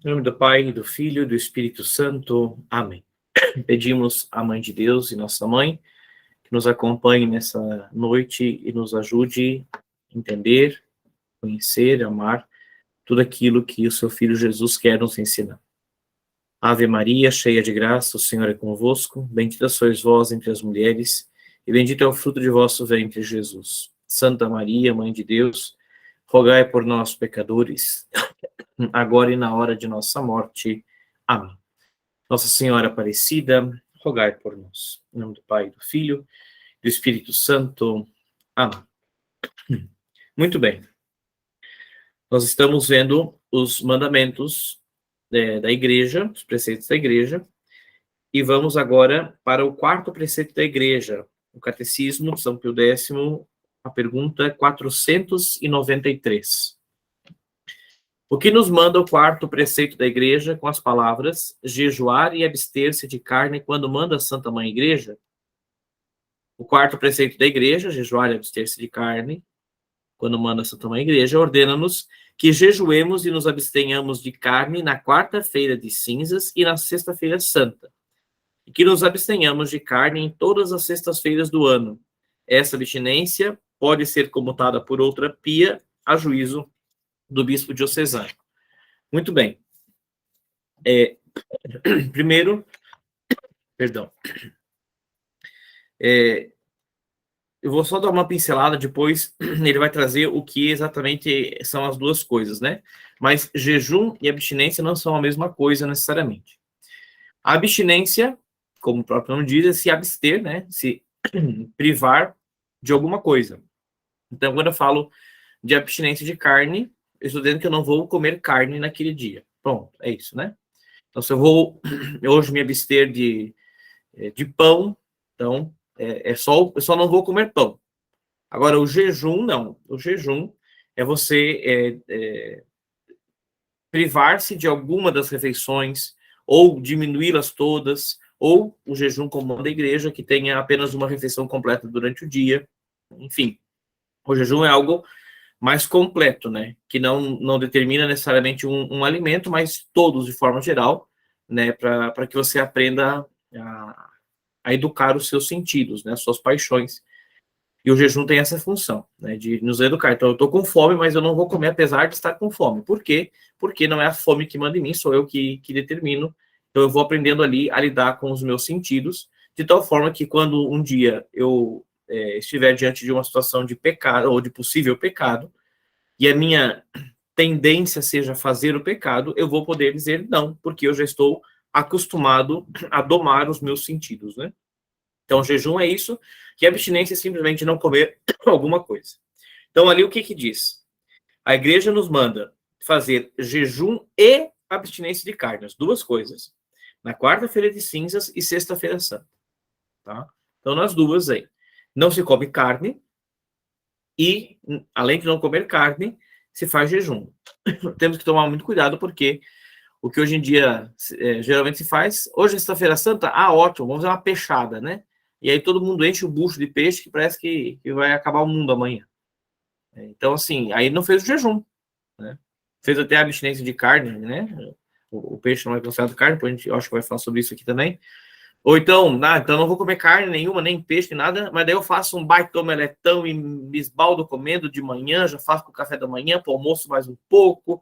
Em nome do Pai, do Filho e do Espírito Santo. Amém. Pedimos à Mãe de Deus e Nossa Mãe que nos acompanhe nessa noite e nos ajude a entender, conhecer, amar tudo aquilo que o seu Filho Jesus quer nos ensinar. Ave Maria, cheia de graça, o Senhor é convosco. Bendita sois vós entre as mulheres, e bendito é o fruto de vosso ventre, Jesus. Santa Maria, Mãe de Deus, rogai por nós, pecadores, agora e na hora de nossa morte. Amém. Nossa Senhora Aparecida, rogai por nós. Em nome do Pai, do Filho, do Espírito Santo. Amém. Muito bem. Nós estamos vendo os mandamentos da igreja, os preceitos da igreja, e vamos agora para o quarto preceito da igreja, o Catecismo de São Pio X, a pergunta 493. O que nos manda o quarto preceito da igreja com as palavras jejuar e abster-se de carne quando manda a Santa Mãe Igreja? O quarto preceito da igreja, jejuar e abster-se de carne quando manda a Santa Mãe Igreja, ordena-nos que jejuemos e nos abstenhamos de carne na quarta-feira de cinzas e na sexta-feira santa, e que nos abstenhamos de carne em todas as sextas-feiras do ano. Essa abstinência pode ser comutada por outra pia, a juízo do bispo diocesano. Muito bem. Primeiro, perdão. Eu vou só dar uma pincelada, depois ele vai trazer o que exatamente são as duas coisas, né? Mas jejum e abstinência não são a mesma coisa necessariamente. A abstinência, como o próprio nome diz, é se abster, né? Se privar de alguma coisa. Então, quando eu falo de abstinência de carne, eu estou dizendo que eu não vou comer carne naquele dia. Pronto, é isso, né? Então, se eu vou hoje me abster de pão, então eu só não vou comer pão. Agora, o jejum, não. O jejum é você privar-se de alguma das refeições, ou diminuí-las todas, ou o jejum como manda a igreja, que tenha apenas uma refeição completa durante o dia. Enfim, o jejum é algo mais completo, né? Que não determina necessariamente um alimento, mas todos de forma geral, né? Para que você aprenda a educar os seus sentidos, né? As suas paixões. E o jejum tem essa função, né? De nos educar. Então, eu estou com fome, mas eu não vou comer apesar de estar com fome. Por quê? Porque não é a fome que manda em mim, sou eu que determino. Então, eu vou aprendendo ali a lidar com os meus sentidos, de tal forma que quando um dia eu estiver diante de uma situação de pecado, ou de possível pecado, e a minha tendência seja fazer o pecado, eu vou poder dizer não, porque eu já estou acostumado a domar os meus sentidos, né? Então, jejum é isso, e abstinência é simplesmente não comer alguma coisa. Então, ali o que diz? A igreja nos manda fazer jejum e abstinência de carne, as duas coisas, na quarta-feira de cinzas e sexta-feira santa. Tá? Então, nas duas aí. Não se come carne e, além de não comer carne, se faz jejum. Temos que tomar muito cuidado, porque o que hoje em dia geralmente se faz, hoje é sexta-feira santa, ótimo, vamos fazer uma peixada, né? E aí todo mundo enche o bucho de peixe, que parece que vai acabar o mundo amanhã. Então, assim, aí não fez o jejum, né? Fez até a abstinência de carne, né? O peixe não é considerado carne, depois eu acho que vai falar sobre isso aqui também. Ou então, então não vou comer carne nenhuma, nem peixe, nem nada, mas daí eu faço um baita omeletão e me esbaldo comendo de manhã, já faço com o café da manhã, para o almoço mais um pouco.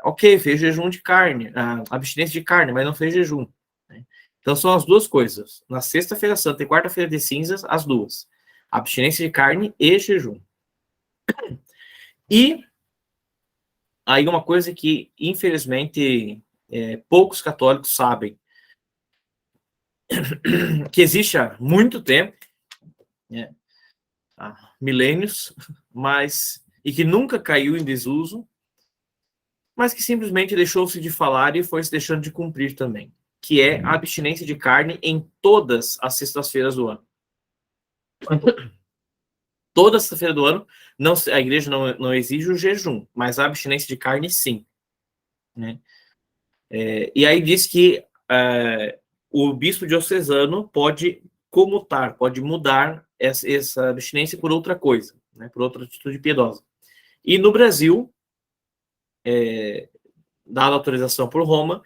Ok, fez jejum de carne, abstinência de carne, mas não fez jejum. Né? Então são as duas coisas. Na sexta-feira santa e quarta-feira de cinzas, as duas. Abstinência de carne e jejum. E aí uma coisa que, infelizmente, poucos católicos sabem, que existe há muito tempo, né, há milênios, e que nunca caiu em desuso, mas que simplesmente deixou-se de falar e foi se deixando de cumprir também, que é a abstinência de carne em todas as sextas-feiras do ano. Toda sexta-feira do ano, a igreja não exige o jejum, mas a abstinência de carne, sim. Né? E aí diz que o bispo diocesano pode comutar, pode mudar essa abstinência por outra coisa, né? Por outra atitude piedosa. E no Brasil, dada autorização por Roma,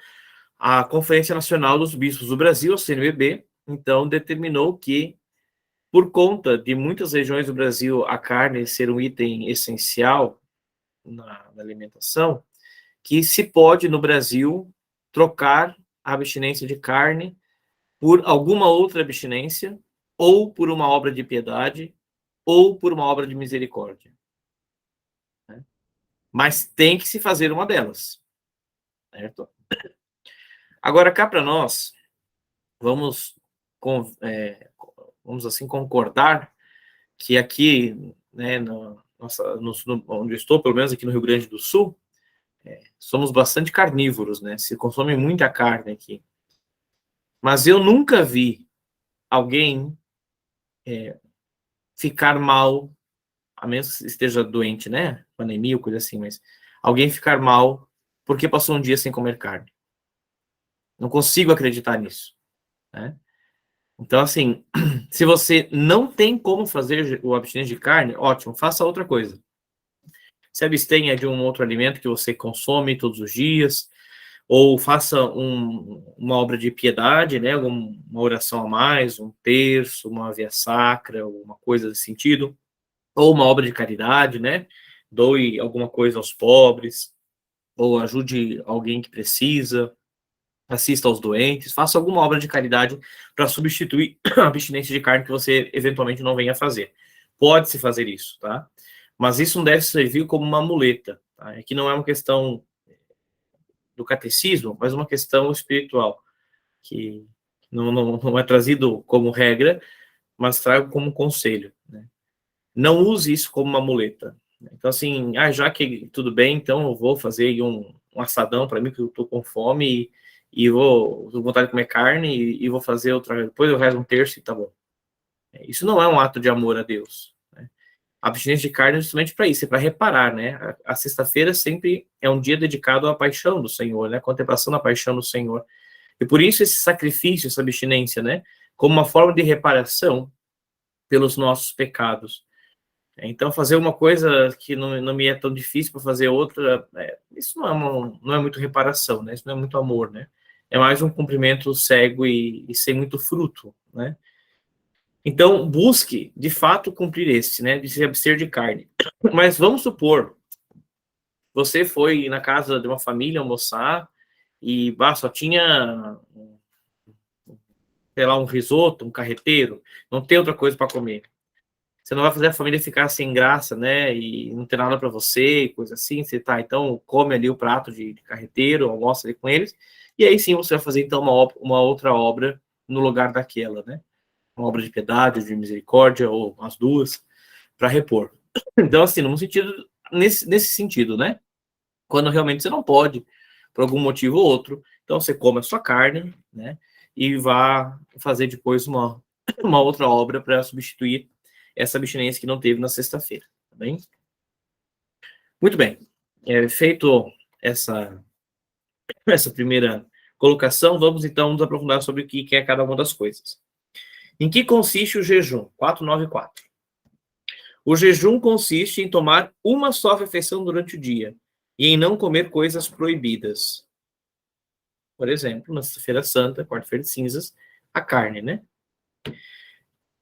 a Conferência Nacional dos Bispos do Brasil, a CNBB, então determinou que, por conta de muitas regiões do Brasil a carne ser um item essencial na alimentação, que se pode, no Brasil, trocar a abstinência de carne por alguma outra abstinência, ou por uma obra de piedade, ou por uma obra de misericórdia. Mas tem que se fazer uma delas. Certo? Agora, cá para nós, vamos assim concordar que aqui, né, onde eu estou, pelo menos aqui no Rio Grande do Sul, somos bastante carnívoros, né? Se consome muita carne aqui. Mas eu nunca vi alguém ficar mal, a menos que esteja doente, né? Anemia ou coisa assim, mas alguém ficar mal porque passou um dia sem comer carne. Não consigo acreditar nisso, né? Então, assim, se você não tem como fazer o abstinência de carne, ótimo, faça outra coisa. Se abstenha de um outro alimento que você consome todos os dias, ou faça uma obra de piedade, né? Uma oração a mais, um terço, uma via sacra, uma coisa desse sentido, ou uma obra de caridade, né? Doe alguma coisa aos pobres, ou ajude alguém que precisa, assista aos doentes, faça alguma obra de caridade para substituir a abstinência de carne que você eventualmente não venha fazer. Pode-se fazer isso, tá? Mas isso não deve servir como uma muleta, tá? Aqui não é uma questão do catecismo, mas uma questão espiritual, que não é trazido como regra, mas trago como conselho, né? Não use isso como uma muleta. Então, assim, já que tudo bem, então eu vou fazer um assadão para mim, que eu estou com fome, e vou com vontade de comer carne, e vou fazer outra, depois eu rezo um terço e tá bom. Isso não é um ato de amor a Deus, né? A abstinência de carne é justamente para isso, é para reparar, né? A sexta-feira sempre é um dia dedicado à paixão do Senhor, né? A contemplação da paixão do Senhor. E por isso esse sacrifício, essa abstinência, né? Como uma forma de reparação pelos nossos pecados. Então, fazer uma coisa que não me é tão difícil para fazer outra, isso não é muito reparação, né? Isso não é muito amor, né? É mais um cumprimento cego e sem muito fruto, né? Então, busque, de fato, cumprir esse, né? De se abster de carne. Mas vamos supor, você foi na casa de uma família almoçar e só tinha, sei lá, um risoto, um carreteiro, não tem outra coisa para comer. Você não vai fazer a família ficar sem graça, né? E não ter nada para você, coisa assim. Você tá, então, come ali o prato de carreteiro, almoça ali com eles. E aí sim você vai fazer, então, uma outra obra no lugar daquela, né? Uma obra de piedade, de misericórdia, ou as duas, para repor. Então, assim, nesse sentido, né? Quando realmente você não pode, por algum motivo ou outro, então você come a sua carne, né? E vá fazer depois uma outra obra para substituir essa abstinência que não teve na sexta-feira, tá bem? Muito bem. Feito essa primeira colocação, vamos então nos aprofundar sobre o que é cada uma das coisas. Em que consiste o jejum? 494. O jejum consiste em tomar uma só refeição durante o dia e em não comer coisas proibidas. Por exemplo, na sexta-feira santa, quarta-feira de cinzas, a carne, né?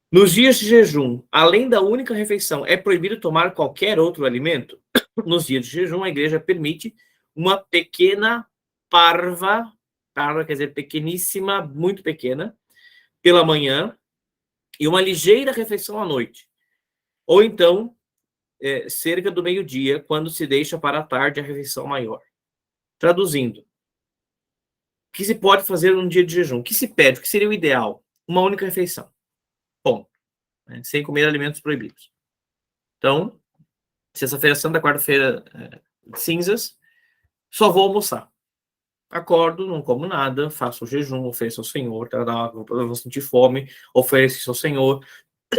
Nos dias de jejum, além da única refeição, é proibido tomar qualquer outro alimento? Nos dias de jejum, a igreja permite uma pequena parva quer dizer pequeníssima, muito pequena, pela manhã, e uma ligeira refeição à noite. Ou então, cerca do meio-dia, quando se deixa para a tarde a refeição maior. Traduzindo, o que se pode fazer num dia de jejum? O que se pede? O que seria o ideal? Uma única refeição. Ponto. Né? Sem comer alimentos proibidos. Então, sexta-feira santa, quarta-feira cinzas, só vou almoçar. Acordo, não como nada, faço o jejum, ofereço ao Senhor, vou sentir fome, ofereço ao Senhor,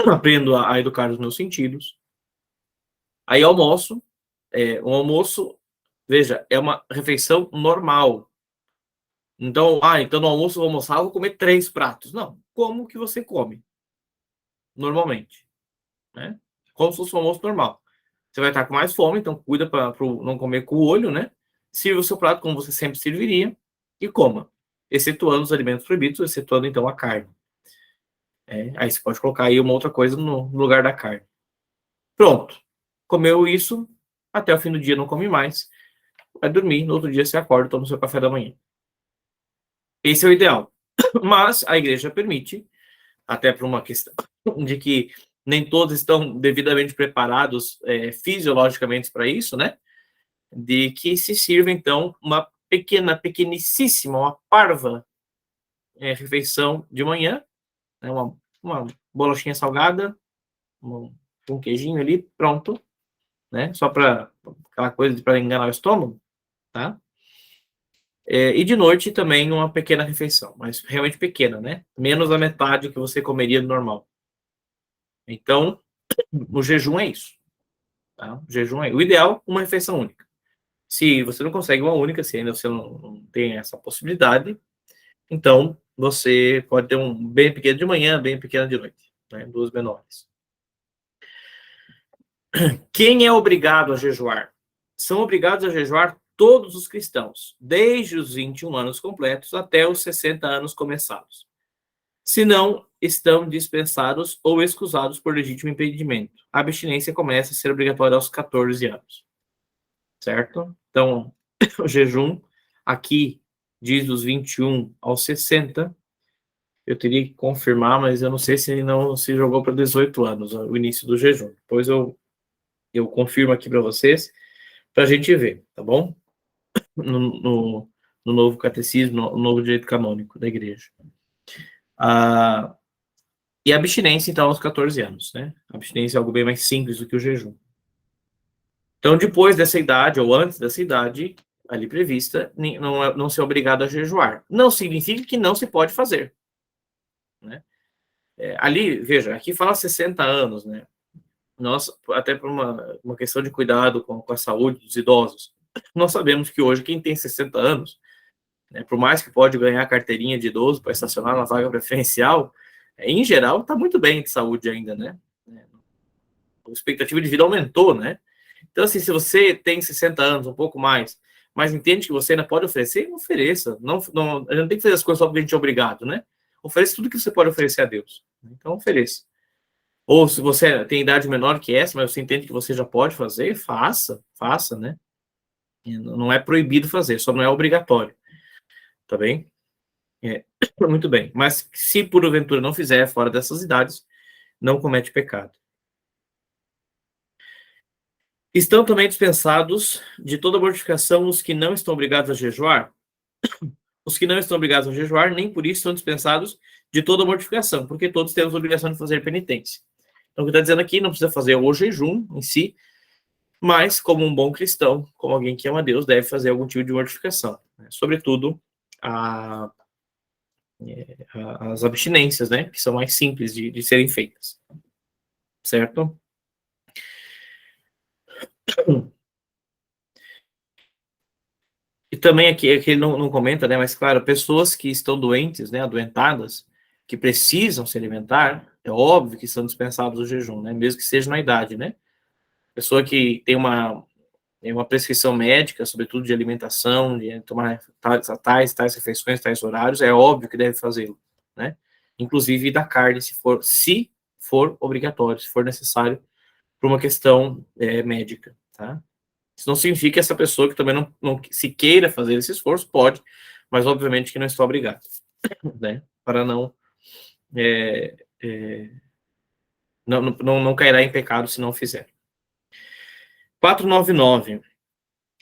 aprendo a educar os meus sentidos. Aí almoço, um almoço, veja, é uma refeição normal. Então, então no almoço eu vou almoçar, eu vou comer 3 pratos. Não, como que você come? Normalmente, né? Como se fosse um almoço normal. Você vai estar com mais fome, então cuida para não comer com o olho, né? sirva o seu prato como você sempre serviria e coma, excetuando os alimentos proibidos, excetuando então a carne. Aí você pode colocar aí uma outra coisa no lugar da carne. Pronto. Comeu isso, até o fim do dia não come mais. Vai dormir, no outro dia você acorda e toma o seu café da manhã. Esse é o ideal. Mas a igreja permite, até por uma questão de que nem todos estão devidamente preparados fisiologicamente para isso, né? De que se sirva, então, uma pequenicíssima, uma parva refeição de manhã, né? Uma bolachinha salgada, um queijinho ali, pronto, né? Só para aquela coisa para enganar o estômago, tá? E de noite também uma pequena refeição, mas realmente pequena, né? Menos da metade que você comeria normal. Então, o jejum é isso. Tá? O jejum é o ideal, uma refeição única. Se você não consegue uma única, se ainda você não tem essa possibilidade, então você pode ter um bem pequeno de manhã, bem pequeno de noite, né? Duas menores. Quem é obrigado a jejuar? São obrigados a jejuar todos os cristãos, desde os 21 anos completos até os 60 anos começados. Se não, estão dispensados ou excusados por legítimo impedimento. A abstinência começa a ser obrigatória aos 14 anos. Certo? Então, o jejum aqui diz dos 21 aos 60. Eu teria que confirmar, mas eu não sei se ele não se jogou para 18 anos, o início do jejum. Depois eu confirmo aqui para vocês, para a gente ver, tá bom? No novo catecismo, no novo direito canônico da igreja. E a abstinência, então, aos 14 anos, né? A abstinência é algo bem mais simples do que o jejum. Então, depois dessa idade, ou antes dessa idade, ali prevista, não ser obrigado a jejuar. Não significa que não se pode fazer. Né? Ali, veja, aqui fala 60 anos, né? Nós, até por uma questão de cuidado com a saúde dos idosos, nós sabemos que hoje quem tem 60 anos, né, por mais que pode ganhar carteirinha de idoso para estacionar na vaga preferencial, em geral, está muito bem de saúde ainda, né? A expectativa de vida aumentou, né? Então, assim, se você tem 60 anos, um pouco mais, mas entende que você ainda pode oferecer, ofereça. A gente não tem que fazer as coisas só porque a gente é obrigado, né? Ofereça tudo que você pode oferecer a Deus. Então, ofereça. Ou se você tem idade menor que essa, mas você entende que você já pode fazer, faça, né? Não é proibido fazer, só não é obrigatório. Tá bem? Muito bem. Mas se porventura não fizer fora dessas idades, não comete pecado. Estão também dispensados de toda mortificação os que não estão obrigados a jejuar? Os que não estão obrigados a jejuar, nem por isso são dispensados de toda mortificação, porque todos temos a obrigação de fazer penitência. Então, o que está dizendo aqui, não precisa fazer o jejum em si, mas, como um bom cristão, como alguém que ama Deus, deve fazer algum tipo de mortificação. Né? Sobretudo, as abstinências, né? Que são mais simples de serem feitas. Certo? E também aqui ele não comenta, né? Mas claro, pessoas que estão doentes, né? Adoentadas, que precisam se alimentar, é óbvio que são dispensados o jejum, né? Mesmo que seja na idade, né? Pessoa que tem uma prescrição médica, sobretudo de alimentação, de tomar tais refeições, tais horários, é óbvio que deve fazê-lo, né? Inclusive da carne, se for obrigatório, se for necessário, por uma questão médica, tá? Isso não significa que essa pessoa que também não se queira fazer esse esforço, pode, mas obviamente que não está obrigado, né? Para não cairá em pecado se não fizer. 499.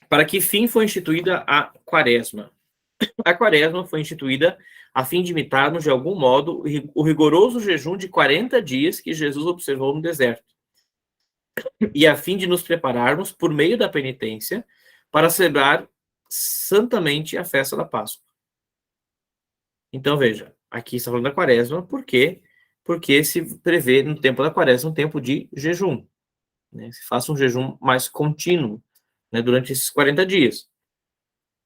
Para que fim foi instituída a quaresma? A quaresma foi instituída a fim de imitarmos, de algum modo, o rigoroso jejum de 40 dias que Jesus observou no deserto, e a fim de nos prepararmos, por meio da penitência, para celebrar santamente a festa da Páscoa. Então, veja, aqui está falando da quaresma, por quê? Porque se prevê no tempo da quaresma um tempo de jejum, né? Se faça um jejum mais contínuo, né, durante esses 40 dias.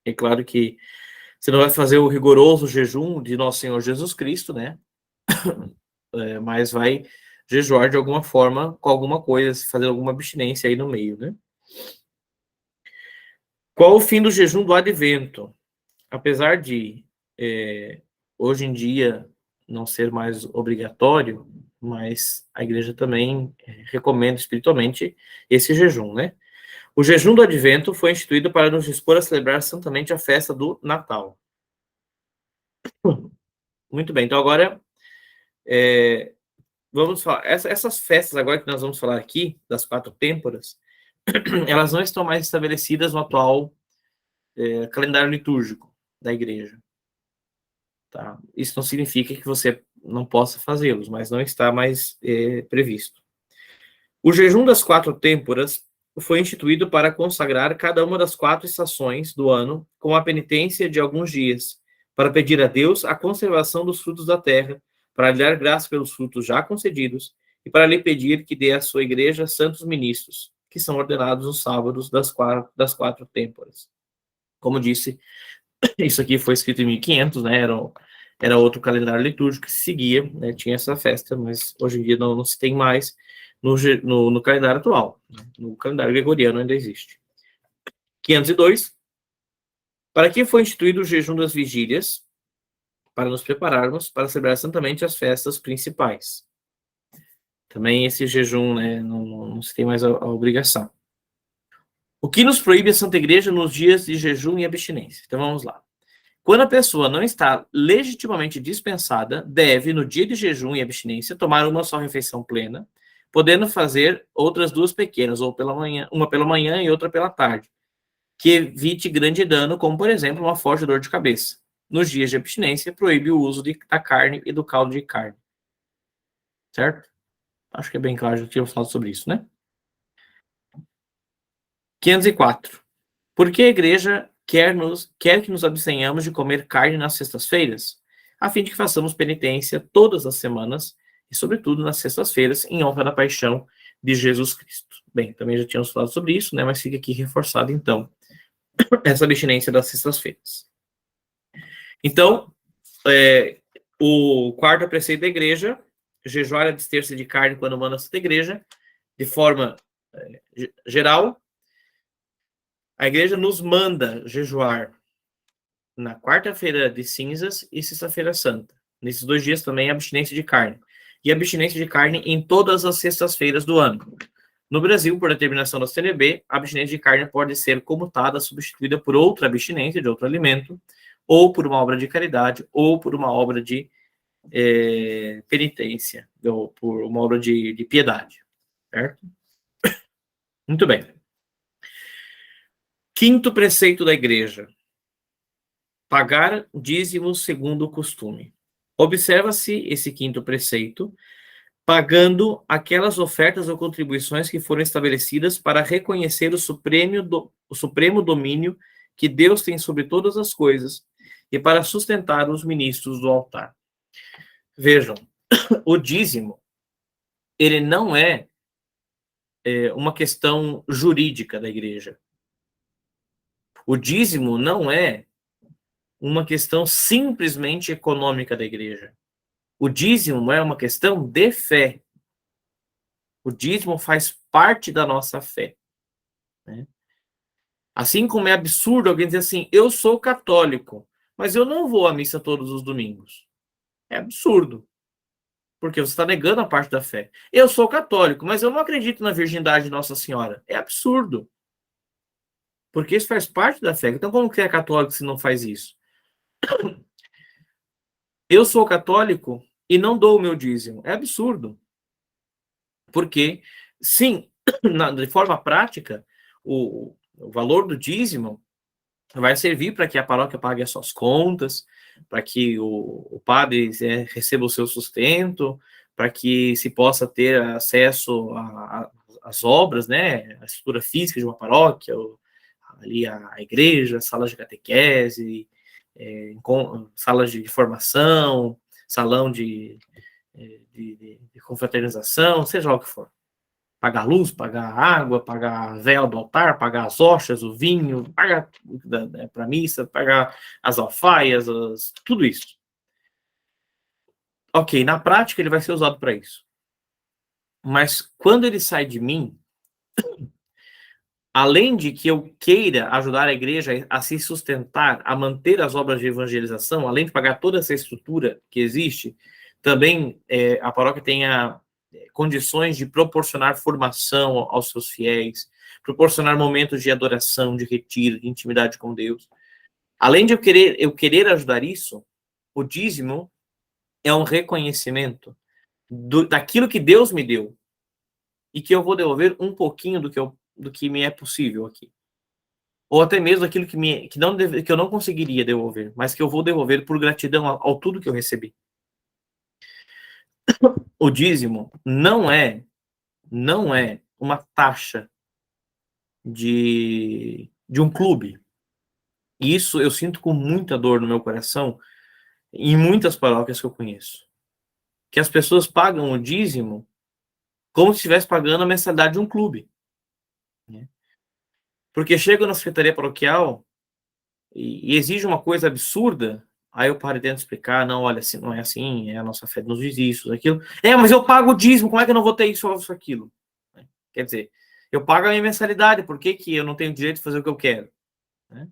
É claro que você não vai fazer o rigoroso jejum de Nosso Senhor Jesus Cristo, né? Mas vai jejuar de alguma forma, com alguma coisa, fazer alguma abstinência aí no meio, né? Qual o fim do jejum do advento? Apesar de, hoje em dia, não ser mais obrigatório, mas a igreja também recomenda espiritualmente esse jejum, né? O jejum do advento foi instituído para nos dispor a celebrar santamente a festa do Natal. Muito bem, então agora vamos falar. Essas festas agora que nós vamos falar aqui, das 4 têmporas, elas não estão mais estabelecidas no atual calendário litúrgico da igreja. Tá? Isso não significa que você não possa fazê-los, mas não está mais previsto. O jejum das 4 têmporas foi instituído para consagrar cada uma das 4 estações do ano com a penitência de alguns dias, para pedir a Deus a conservação dos frutos da terra, para lhe dar graça pelos frutos já concedidos e para lhe pedir que dê à sua igreja santos ministros, que são ordenados nos sábados das 4 têmporas. Como disse, isso aqui foi escrito em 1500, né? Era outro calendário litúrgico que se seguia, né? Tinha essa festa, mas hoje em dia não se tem mais no calendário atual. No calendário gregoriano ainda existe. 502. Para que foi instituído o jejum das vigílias? Para nos prepararmos para celebrar santamente as festas principais. Também esse jejum, né? Não se tem mais a obrigação. O que nos proíbe a Santa Igreja nos dias de jejum e abstinência? Então vamos lá. Quando a pessoa não está legitimamente dispensada, deve, no dia de jejum e abstinência, tomar uma só refeição plena, podendo fazer outras 2 pequenas, ou pela manhã, uma pela manhã e outra pela tarde, que evite grande dano, como, por exemplo, uma forte dor de cabeça. Nos dias de abstinência, proíbe o uso da carne e do caldo de carne. Certo? Acho que é bem claro, já tinha falado sobre isso, né? 504. Por que a igreja quer que nos abstenhamos de comer carne nas sextas-feiras? A fim de que façamos penitência todas as semanas, e sobretudo nas sextas-feiras, em honra da paixão de Jesus Cristo. Bem, também já tínhamos falado sobre isso, né? Mas fica aqui reforçado, então, essa abstinência das sextas-feiras. Então, o quarto preceito da igreja, jejuar a abster-se de carne quando manda a Santa Igreja, de forma geral, a igreja nos manda jejuar na quarta-feira de cinzas e sexta-feira santa. Nesses 2 dias também abstinência de carne. E abstinência de carne em todas as sextas-feiras do ano. No Brasil, por determinação da CNB, a abstinência de carne pode ser comutada, substituída por outra abstinência de outro alimento, ou por uma obra de caridade, ou por uma obra de penitência, ou por uma obra de piedade. Certo? Muito bem. Quinto preceito da igreja. Pagar dízimos segundo o costume. Observa-se esse quinto preceito, pagando aquelas ofertas ou contribuições que foram estabelecidas para reconhecer o supremo domínio que Deus tem sobre todas as coisas e para sustentar os ministros do altar. Vejam, o dízimo, ele não é uma questão jurídica da igreja. O dízimo não é uma questão simplesmente econômica da igreja. O dízimo é uma questão de fé. O dízimo faz parte da nossa fé. Né? Assim como é absurdo alguém dizer assim, eu sou católico, mas eu não vou à missa todos os domingos. É absurdo. Porque você está negando a parte da fé. Eu sou católico, mas eu não acredito na virgindade de Nossa Senhora. É absurdo. Porque isso faz parte da fé. Então, como que é católico se não faz isso? Eu sou católico e não dou o meu dízimo. É absurdo. Porque, sim, de forma prática, o valor do dízimo vai servir para que a paróquia pague as suas contas, para que o padre receba o seu sustento, para que se possa ter acesso às obras, né, a estrutura física de uma paróquia, ali a igreja, salas de catequese, salas de formação, salão de confraternização, seja lá o que for. Pagar luz, pagar água, pagar a vela do altar, pagar as hostias, o vinho, pagar para a missa, pagar as alfaias, tudo isso. Ok, na prática ele vai ser usado para isso. Mas quando ele sai de mim, além de que eu queira ajudar a igreja a se sustentar, a manter as obras de evangelização, além de pagar toda essa estrutura que existe, também a paróquia tenha condições de proporcionar formação aos seus fiéis, proporcionar momentos de adoração, de retiro, de intimidade com Deus. Além de eu querer ajudar isso, o dízimo é um reconhecimento daquilo que Deus me deu e que eu vou devolver um pouquinho do que me é possível aqui. Ou até mesmo aquilo que eu não conseguiria devolver, mas que eu vou devolver por gratidão ao tudo que eu recebi. O dízimo não é uma taxa de um clube. E isso eu sinto com muita dor no meu coração em muitas paróquias que eu conheço. Que as pessoas pagam o dízimo como se estivesse pagando a mensalidade de um clube. Né? Porque chega na secretaria paroquial e exige uma coisa absurda, aí o padre tenta explicar, não, olha, assim, não é assim, a nossa fé nos diz isso, aquilo. Mas eu pago o dízimo, como é que eu não vou ter isso ou isso, aquilo? Quer dizer, eu pago a minha mensalidade, por que eu não tenho direito de fazer o que eu quero? Né?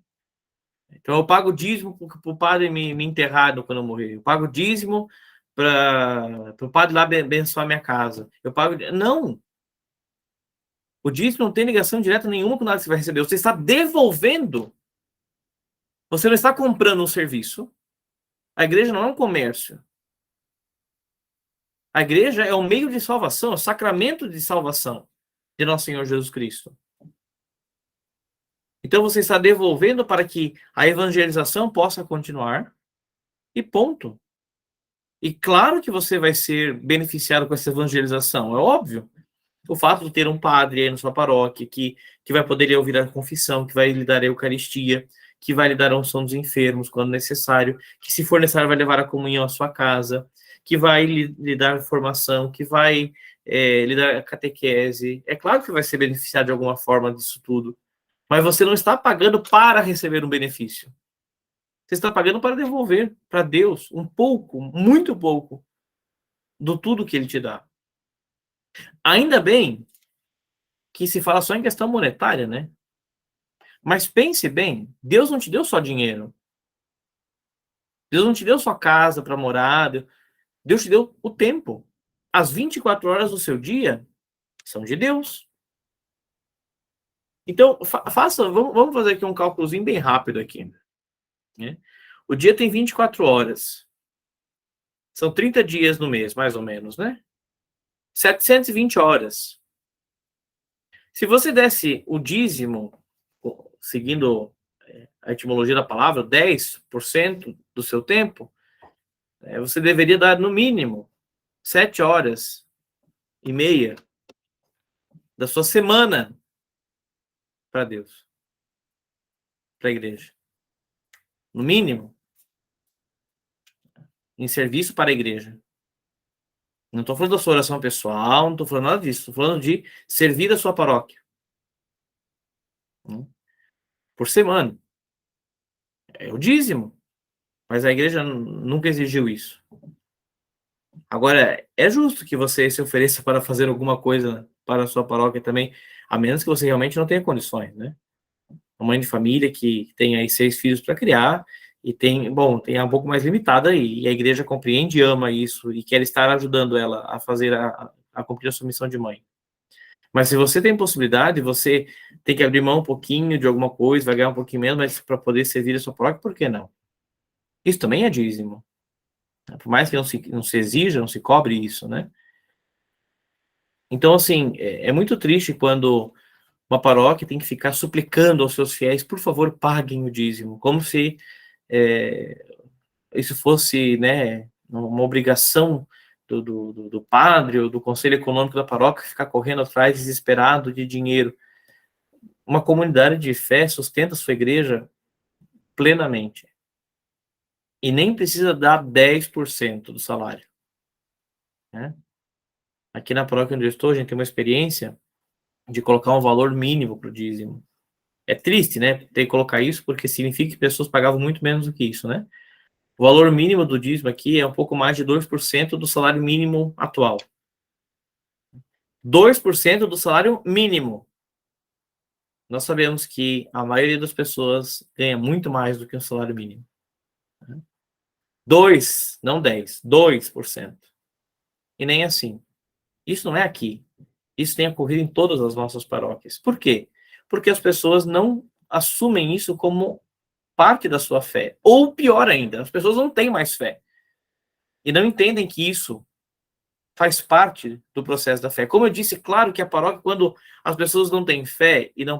Então eu pago o dízimo para o padre me enterrar quando eu morrer. Eu pago o dízimo para o padre lá abençoar minha casa. Eu pago... Não! O dízimo não tem ligação direta nenhuma com nada que você vai receber. Você está devolvendo. Você não está comprando um serviço. A igreja não é um comércio. A igreja é o meio de salvação, é o sacramento de salvação de nosso Senhor Jesus Cristo. Então você está devolvendo para que a evangelização possa continuar e ponto. E claro que você vai ser beneficiado com essa evangelização, é óbvio. O fato de ter um padre aí na sua paróquia que vai poder ouvir a confissão, que vai lhe dar a Eucaristia, que vai lhe dar a unção dos enfermos quando necessário, que se for necessário vai levar a comunhão à sua casa, que vai lhe dar formação, que vai lhe dar catequese. É claro que vai ser beneficiado de alguma forma disso tudo, mas você não está pagando para receber um benefício. Você está pagando para devolver para Deus um pouco, muito pouco, do tudo que Ele te dá. Ainda bem que se fala só em questão monetária, né? Mas pense bem, Deus não te deu só dinheiro. Deus não te deu só casa para morar. Deus te deu o tempo. As 24 horas do seu dia são de Deus. Então, vamos fazer aqui um cálculozinho bem rápido aqui. Né? O dia tem 24 horas. São 30 dias no mês, mais ou menos, né? 720 horas. Se você desse o dízimo, seguindo a etimologia da palavra, 10% do seu tempo, você deveria dar, no mínimo, 7 horas e meia da sua semana para Deus, para a igreja. No mínimo, em serviço para a igreja. Não estou falando da sua oração pessoal, não estou falando nada disso. Estou falando de servir a sua paróquia. Por semana. É o dízimo. Mas a igreja nunca exigiu isso. Agora, é justo que você se ofereça para fazer alguma coisa para a sua paróquia também, a menos que você realmente não tenha condições, né? Uma mãe de família que tem aí 6 filhos para criar e tem um pouco mais limitada e a igreja compreende e ama isso e quer estar ajudando ela a fazer a cumprir a sua missão de mãe. Mas se você tem possibilidade, você tem que abrir mão um pouquinho de alguma coisa, vai ganhar um pouquinho menos, mas para poder servir a sua paróquia, por que não? Isso também é dízimo. Por mais que não se exija, não se cobre isso, né? Então, assim, é muito triste quando uma paróquia tem que ficar suplicando aos seus fiéis, por favor, paguem o dízimo, como se isso fosse, né, uma obrigação do padre ou do conselho econômico da paróquia ficar correndo atrás desesperado de dinheiro. Uma comunidade de fé sustenta sua igreja plenamente. E nem precisa dar 10% do salário. Né? Aqui na paróquia onde eu estou, a gente tem uma experiência de colocar um valor mínimo para o dízimo. É triste, né, ter que colocar isso, porque significa que pessoas pagavam muito menos do que isso, né? O valor mínimo do dízimo aqui é um pouco mais de 2% do salário mínimo atual. 2% do salário mínimo. nós sabemos que a maioria das pessoas ganha muito mais do que o salário mínimo. 2, não 10, 2%. E nem assim. Isso não é aqui. Isso tem ocorrido em todas as nossas paróquias. Por quê? Porque as pessoas não assumem isso como parte da sua fé. Ou pior ainda, as pessoas não têm mais fé. E não entendem que isso faz parte do processo da fé. Como eu disse, claro que a paróquia, quando as pessoas não têm fé e não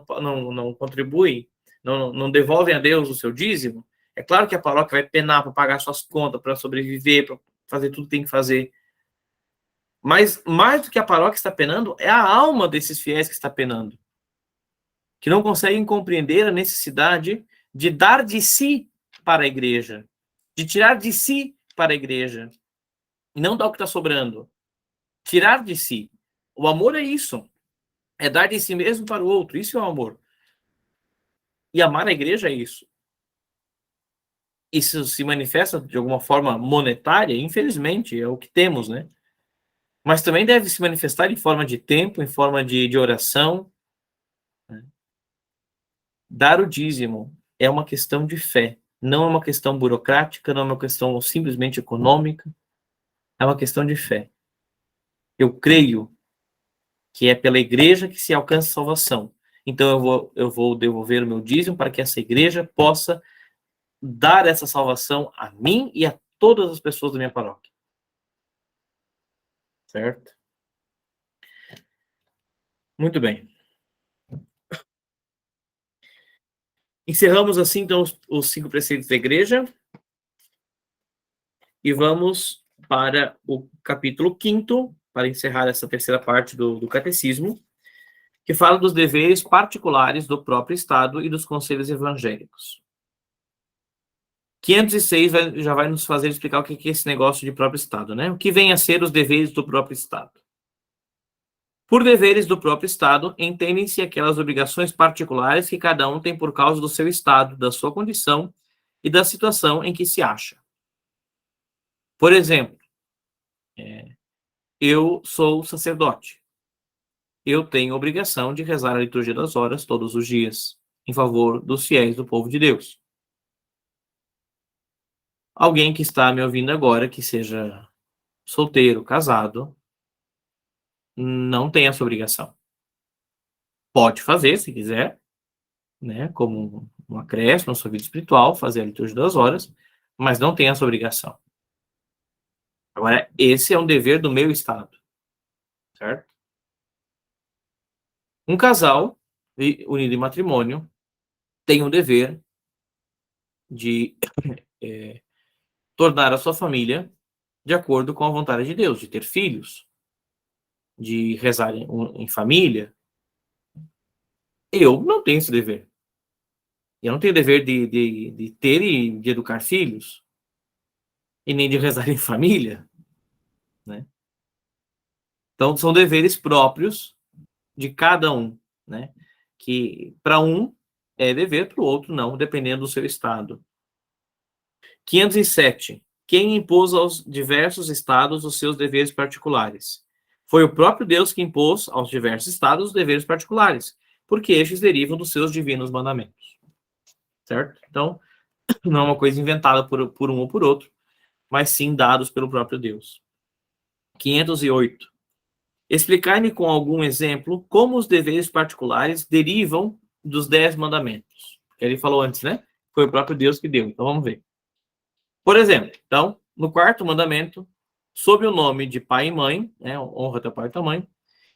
contribuem, não devolvem a Deus o seu dízimo, é claro que a paróquia vai penar para pagar suas contas, para sobreviver, para fazer tudo que tem que fazer. Mas mais do que a paróquia está penando, é a alma desses fiéis que está penando, que não conseguem compreender a necessidade de dar de si para a igreja, de tirar de si para a igreja, e não dar o que está sobrando. Tirar de si. O amor é isso. É dar de si mesmo para o outro. Isso é o amor. E amar a igreja é isso. Isso se manifesta de alguma forma monetária, infelizmente, é o que temos, né? Mas também deve se manifestar em forma de tempo, em forma de oração. Dar o dízimo é uma questão de fé. Não é uma questão burocrática, não é uma questão simplesmente econômica. É uma questão de fé. Eu creio que é pela igreja que se alcança salvação. Então eu vou devolver o meu dízimo para que essa igreja possa dar essa salvação a mim e a todas as pessoas da minha paróquia. Certo? Muito bem. Encerramos assim, então, os 5 preceitos da igreja e vamos para o capítulo 5º, para encerrar essa terceira parte do catecismo, que fala dos deveres particulares do próprio Estado e dos conselhos evangélicos. 506 já vai nos fazer explicar o que é esse negócio de próprio Estado, né? O que vem a ser os deveres do próprio Estado. Por deveres do próprio Estado, entendem-se aquelas obrigações particulares que cada um tem por causa do seu estado, da sua condição e da situação em que se acha. Por exemplo, eu sou sacerdote. Eu tenho obrigação de rezar a liturgia das horas todos os dias, em favor dos fiéis do povo de Deus. Alguém que está me ouvindo agora, que seja solteiro, casado, não tem essa obrigação. Pode fazer, se quiser, né, como um acréscimo na sua vida espiritual, fazer a liturgia das horas, mas não tem essa obrigação. Agora, esse é um dever do meu Estado, certo? Um casal unido em matrimônio tem o dever de tornar a sua família de acordo com a vontade de Deus, de ter filhos, de rezar em família. Eu não tenho esse dever. Eu não tenho dever de ter e de educar filhos, e nem de rezar em família, né? Então, são deveres próprios de cada um, né? Que para um é dever, para o outro não, dependendo do seu estado. 507. Quem impôs aos diversos estados os seus deveres particulares? Foi o próprio Deus que impôs aos diversos estados os deveres particulares, porque estes derivam dos seus divinos mandamentos. Certo? Então, não é uma coisa inventada por um ou por outro, mas sim dados pelo próprio Deus. 508. Explicar-me com algum exemplo como os deveres particulares derivam dos 10 mandamentos. Ele falou antes, né? Foi o próprio Deus que deu. Então vamos ver. Por exemplo, então, no 4º mandamento, sob o nome de pai e mãe, né? Honra teu pai e tua mãe,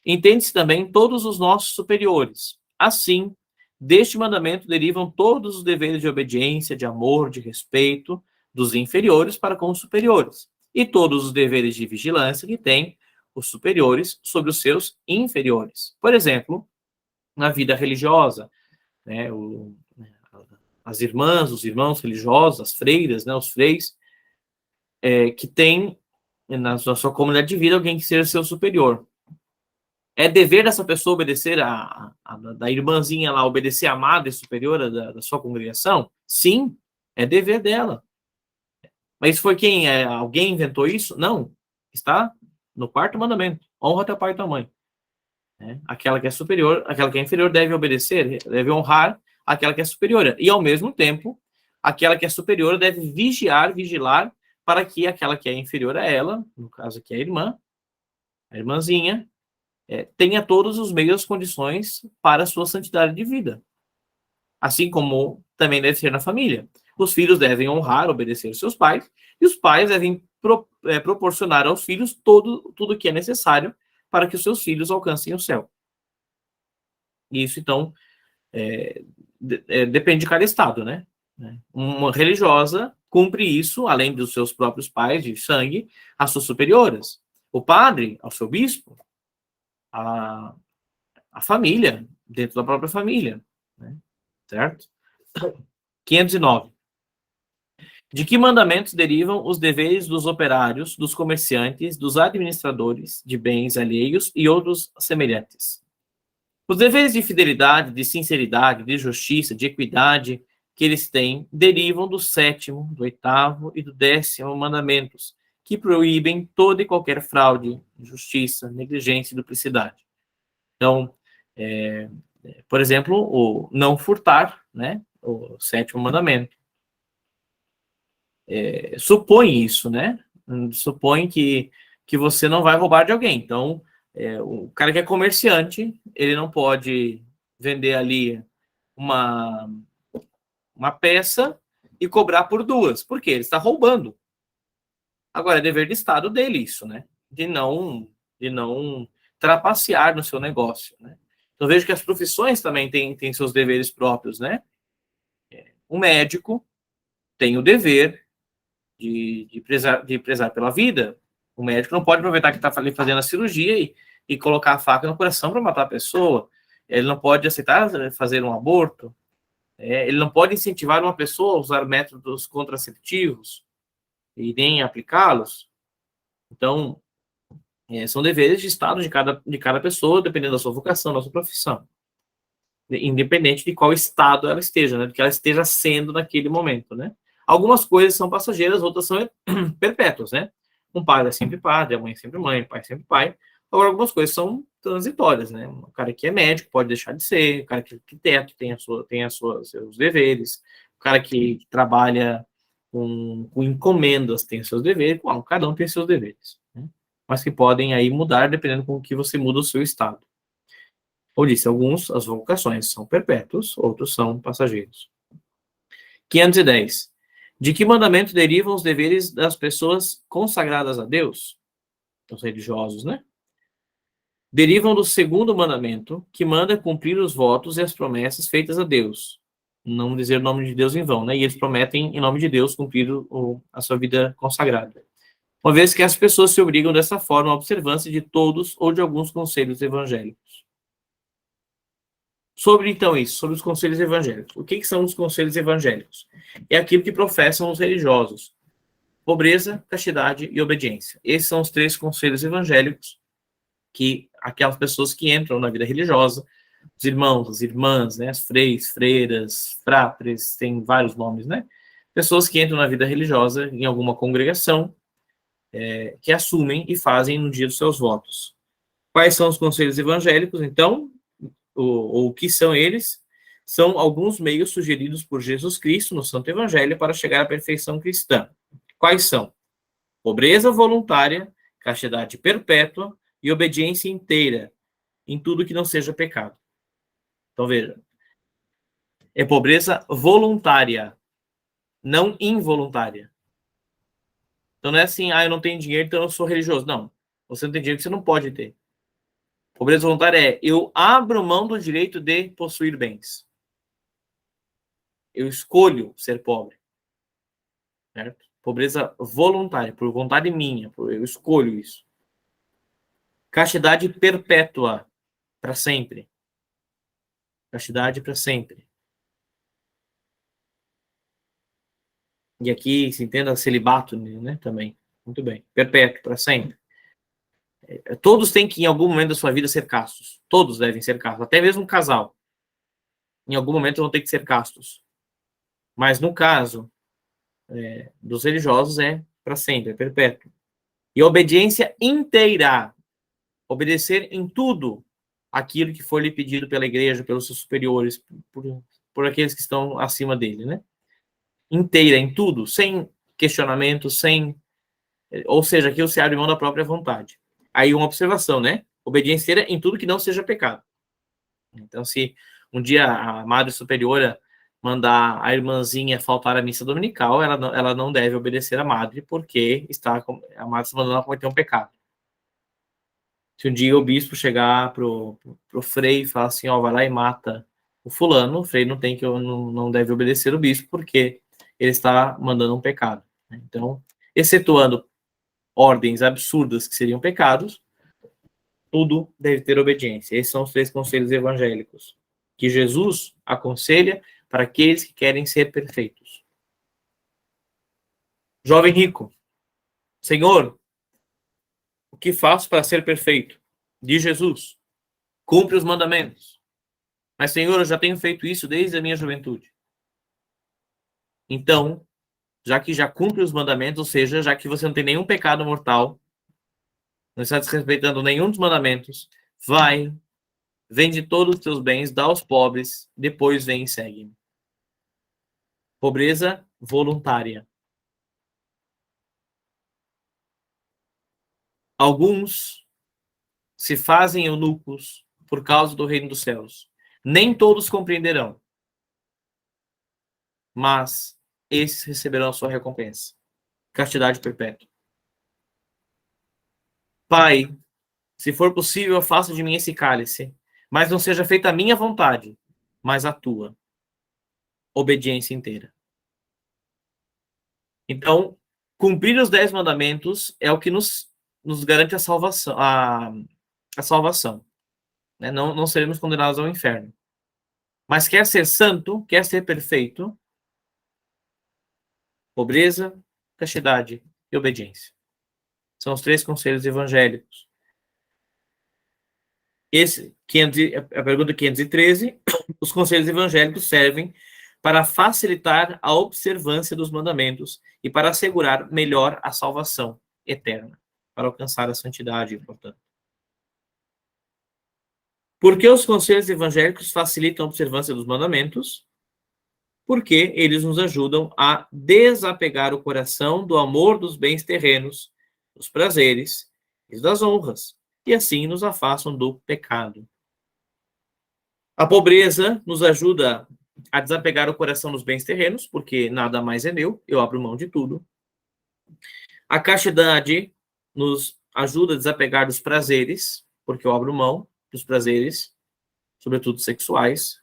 entende-se também todos os nossos superiores. Assim, deste mandamento derivam todos os deveres de obediência, de amor, de respeito dos inferiores para com os superiores, e todos os deveres de vigilância que têm os superiores sobre os seus inferiores. Por exemplo, na vida religiosa, né, as irmãs, os irmãos religiosos, as freiras, né, os freis, que têm na sua comunidade de vida alguém que seja seu superior. É dever dessa pessoa obedecer da irmãzinha lá, obedecer a madre superiora da sua congregação? Sim, é dever dela. Mas foi quem? Alguém inventou isso? Não. Está no 4º mandamento. Honra teu pai e tua mãe. né? Aquela que é superior, aquela que é inferior deve obedecer, deve honrar aquela que é superior. E, ao mesmo tempo, aquela que é superior deve vigilar, para que aquela que é inferior a ela, no caso aqui a irmãzinha, tenha todos os meios, as condições para a sua santidade de vida. Assim como também deve ser na família. Os filhos devem honrar, obedecer seus pais, e os pais devem proporcionar aos filhos tudo o que é necessário para que os seus filhos alcancem o céu. Isso, então, depende de cada estado, né? Uma religiosa cumpre isso, além dos seus próprios pais de sangue, às suas superiores. O padre, ao seu bispo, a família, dentro da própria família, né? Certo? 509. De que mandamentos derivam os deveres dos operários, dos comerciantes, dos administradores de bens alheios e outros semelhantes? Os deveres de fidelidade, de sinceridade, de justiça, de equidade que eles têm derivam do 7º, do 8º e do 10º mandamentos, que proíbem toda e qualquer fraude, injustiça, negligência e duplicidade. Então, por exemplo, o não furtar, né? O 7º mandamento. Supõe isso, né? Supõe que você não vai roubar de alguém. Então, o cara que é comerciante, ele não pode vender ali uma peça e cobrar por duas. Por quê? Ele está roubando. Agora, é dever de Estado dele isso, né? De não trapacear no seu negócio, né? Então, vejo que as profissões também têm seus deveres próprios, né? Um médico tem o dever de prezar pela vida. O médico não pode aproveitar que está fazendo a cirurgia e colocar a faca no coração para matar a pessoa. Ele não pode aceitar fazer um aborto. Ele não pode incentivar uma pessoa a usar métodos contraceptivos e nem aplicá-los. Então, são deveres de Estado de cada pessoa, dependendo da sua vocação, da sua profissão. Independente de qual estado ela esteja, né? Do que ela esteja sendo naquele momento, né? Algumas coisas são passageiras, outras são perpétuas, né? Um padre é sempre padre, a mãe é sempre mãe, o pai é sempre pai. Agora, algumas coisas são transitórias, né? O cara que é médico pode deixar de ser, o cara que é arquiteto tem seus deveres, o cara que trabalha com encomendas tem seus deveres, bom, cada um tem seus deveres, né? Mas que podem aí mudar dependendo com que você muda o seu estado. Ou disse, alguns, as vocações são perpétuos, outros são passageiros. 510. De que mandamento derivam os deveres das pessoas consagradas a Deus? Os religiosos, né? Derivam do 2º mandamento, que manda cumprir os votos e as promessas feitas a Deus. Não dizer o nome de Deus em vão, né? E eles prometem, em nome de Deus, cumprir a sua vida consagrada. Uma vez que as pessoas se obrigam dessa forma à observância de todos ou de alguns conselhos evangélicos. Sobre os conselhos evangélicos. O que são os conselhos evangélicos? É aquilo que professam os religiosos. Pobreza, castidade e obediência. Esses são os 3 conselhos evangélicos que aquelas pessoas que entram na vida religiosa, os irmãos, as irmãs, né, as freiras, fratres, tem vários nomes, né? Pessoas que entram na vida religiosa em alguma congregação, que assumem e fazem no dia dos seus votos. Quais são os conselhos evangélicos, então? O que são eles? São alguns meios sugeridos por Jesus Cristo no Santo Evangelho para chegar à perfeição cristã. Quais são? Pobreza voluntária, castidade perpétua e obediência inteira em tudo que não seja pecado. Então, veja. É pobreza voluntária, não involuntária. Então, não é assim, eu não tenho dinheiro, então eu sou religioso. Não. Você não tem dinheiro que você não pode ter. Pobreza voluntária é, eu abro mão do direito de possuir bens. Eu escolho ser pobre. Certo? Pobreza voluntária, por vontade minha, eu escolho isso. Castidade perpétua, para sempre. Castidade para sempre. E aqui se entenda celibato, né, também. Muito bem. Perpétuo, para sempre. Todos têm que, em algum momento da sua vida, ser castos. Todos devem ser castos. Até mesmo um casal. Em algum momento vão ter que ser castos. Mas no caso dos religiosos é para sempre, é perpétuo. E obediência inteira. Obedecer em tudo aquilo que for lhe pedido pela igreja, pelos seus superiores, por aqueles que estão acima dele, né? Inteira, em tudo, sem questionamento, ou seja, aquilo se abre mão da própria vontade. Aí uma observação, né? Obediência inteira em tudo que não seja pecado. Então, se um dia a madre superiora mandar a irmãzinha faltar à missa dominical, ela não deve obedecer à madre, porque a madre está mandando ela cometer um pecado. Se um dia o bispo chegar pro frei e falar assim, ó, vai lá e mata o fulano, o frei não deve obedecer o bispo, porque ele está mandando um pecado. Então, excetuando ordens absurdas que seriam pecados, tudo deve ter obediência. Esses são os 3 conselhos evangélicos que Jesus aconselha para aqueles que querem ser perfeitos. Jovem rico, Senhor, o que faço para ser perfeito? Diz Jesus, cumpre os mandamentos. Mas, Senhor, eu já tenho feito isso desde a minha juventude. Então, já que já cumpre os mandamentos, ou seja, já que você não tem nenhum pecado mortal, não está desrespeitando nenhum dos mandamentos, vai, vende todos os teus bens, dá aos pobres, depois vem e segue-me. Pobreza voluntária. Alguns se fazem eunucos por causa do reino dos céus. Nem todos compreenderão, mas esses receberão a sua recompensa. Castidade perpétua. Pai, se for possível, afasta de mim esse cálice, mas não seja feita a minha vontade, mas a tua. Obediência inteira. Então, cumprir os 10 mandamentos é o que nos garante a salvação. A salvação. Né? Não seremos condenados ao inferno. Mas quer ser santo, quer ser perfeito, pobreza, castidade e obediência. São os 3 conselhos evangélicos. A pergunta 513, os conselhos evangélicos servem para facilitar a observância dos mandamentos e para assegurar melhor a salvação eterna, para alcançar a santidade, portanto. Por que os conselhos evangélicos facilitam a observância dos mandamentos? Porque eles nos ajudam a desapegar o coração do amor dos bens terrenos, dos prazeres e das honras, e assim nos afastam do pecado. A pobreza nos ajuda a desapegar o coração dos bens terrenos, porque nada mais é meu, eu abro mão de tudo. A castidade nos ajuda a desapegar dos prazeres, porque eu abro mão dos prazeres, sobretudo sexuais,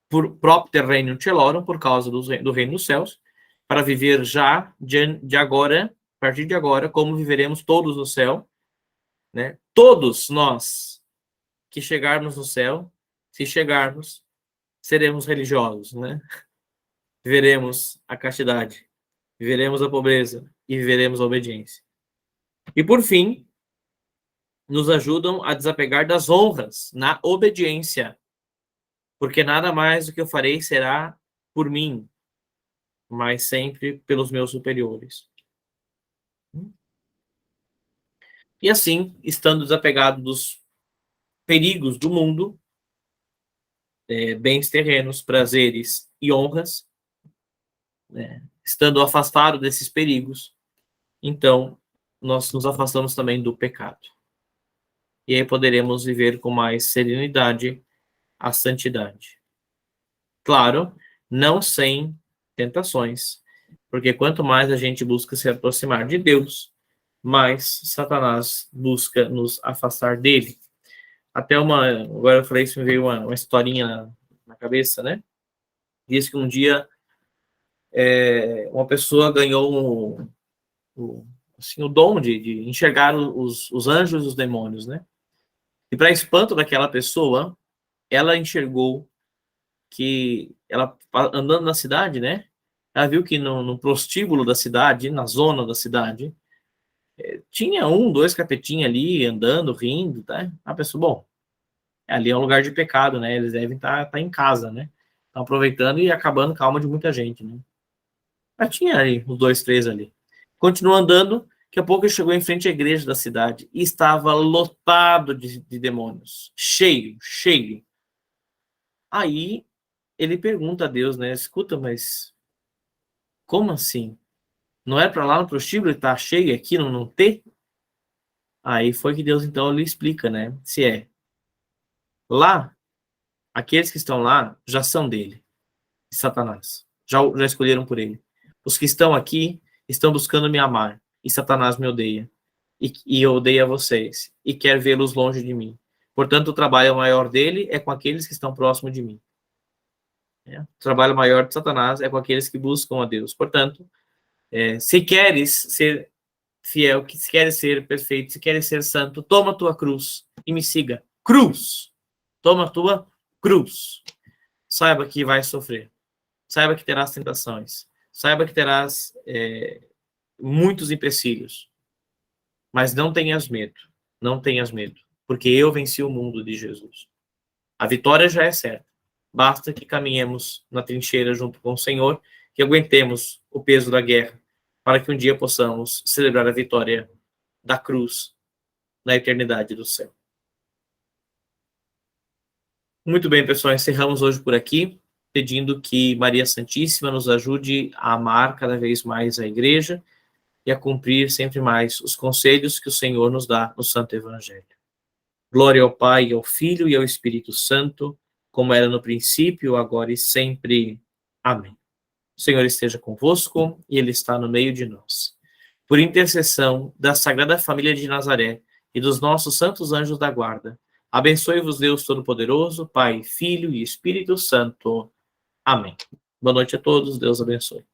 por propter regnum celorum, por causa do reino dos céus, para viver já de agora, a partir de agora, como viveremos todos no céu, né? Todos nós que chegarmos no céu, se chegarmos, seremos religiosos, né? Viveremos a castidade, viveremos a pobreza e viveremos a obediência. E por fim, nos ajudam a desapegar das honras na obediência, porque nada mais do que eu farei será por mim, mas sempre pelos meus superiores. E assim, estando desapegado dos perigos do mundo, bens terrenos, prazeres e honras, estando afastado desses perigos, então nós nos afastamos também do pecado. E aí poderemos viver com mais serenidade a santidade. Claro, não sem tentações, porque quanto mais a gente busca se aproximar de Deus, mais Satanás busca nos afastar dele. Agora eu falei isso, me veio uma historinha na cabeça, né? Diz que um dia uma pessoa ganhou assim, o dom de enxergar os anjos e os demônios, né? E para espanto daquela pessoa, ela enxergou que ela, andando na cidade, né? Ela viu que no prostíbulo da cidade, na zona da cidade, tinha 2 capetinhos ali, andando, rindo, tá? A pessoa, bom, ali é um lugar de pecado, né? Eles devem estar em casa, né? Estão aproveitando e acabando com a alma de muita gente, né? Mas tinha ali uns 2, 3 ali. Continua andando, Daqui a pouco ele chegou em frente à igreja da cidade e estava lotado de demônios. Cheio, cheio. Aí ele pergunta a Deus, né? Escuta, mas como assim? Não é para lá no prostíbulo e tá cheio aqui, não ter? Aí foi que Deus então lhe explica, né? Se é lá, aqueles que estão lá já são dele, de Satanás. Já escolheram por ele. Os que estão aqui estão buscando me amar, e Satanás me odeia. E odeia vocês, e quer vê-los longe de mim. Portanto, o trabalho maior dele é com aqueles que estão próximos de mim. O trabalho maior de Satanás é com aqueles que buscam a Deus. Portanto, se queres ser fiel, se queres ser perfeito, se queres ser santo, toma a tua cruz e me siga. Cruz! Toma a tua cruz. Saiba que vai sofrer. Saiba que terás tentações. Saiba que terás muitos empecilhos. Mas não tenhas medo. Não tenhas medo. Porque eu venci o mundo de Jesus. A vitória já é certa. Basta que caminhemos na trincheira junto com o Senhor, que aguentemos o peso da guerra, para que um dia possamos celebrar a vitória da cruz na eternidade do céu. Muito bem, pessoal, encerramos hoje por aqui, pedindo que Maria Santíssima nos ajude a amar cada vez mais a Igreja e a cumprir sempre mais os conselhos que o Senhor nos dá no Santo Evangelho. Glória ao Pai, ao Filho e ao Espírito Santo, como era no princípio, agora e sempre. Amém. O Senhor esteja convosco e Ele está no meio de nós. Por intercessão da Sagrada Família de Nazaré e dos nossos santos anjos da guarda, abençoe-vos Deus Todo-Poderoso, Pai, Filho e Espírito Santo. Amém. Boa noite a todos, Deus abençoe.